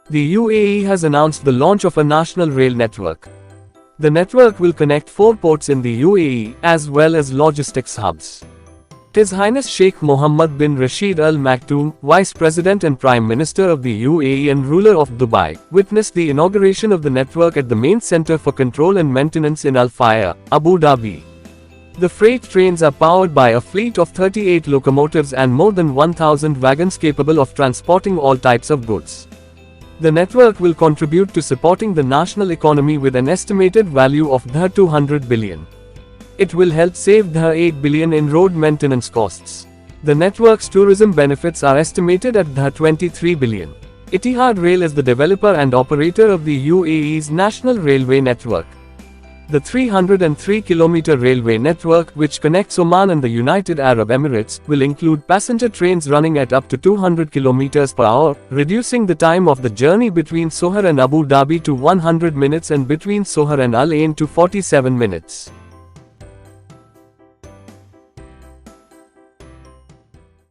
The UAE has announced the launch of a national rail network. The network will connect 4 ports in the UAE, as well as logistics hubs. His Highness Sheikh Mohammed bin Rashid Al Maktoum, Vice President and Prime Minister of the UAE and ruler of Dubai, witnessed the inauguration of the network at the main center for control and maintenance in Al Faya, Abu Dhabi. The freight trains are powered by a fleet of 38 locomotives and more than 1,000 wagons capable of transporting all types of goods. The network will contribute to supporting the national economy with an estimated value of $200 billion. It will help save $8 billion in road maintenance costs. The network's tourism benefits are estimated at $23 billion. Etihad Rail is the developer and operator of the UAE's national railway network. The 303-kilometer railway network, which connects Oman and the United Arab Emirates, will include passenger trains running at up to 200 km per hour, reducing the time of the journey between Sohar and Abu Dhabi to 100 minutes and between Sohar and Al Ain to 47 minutes.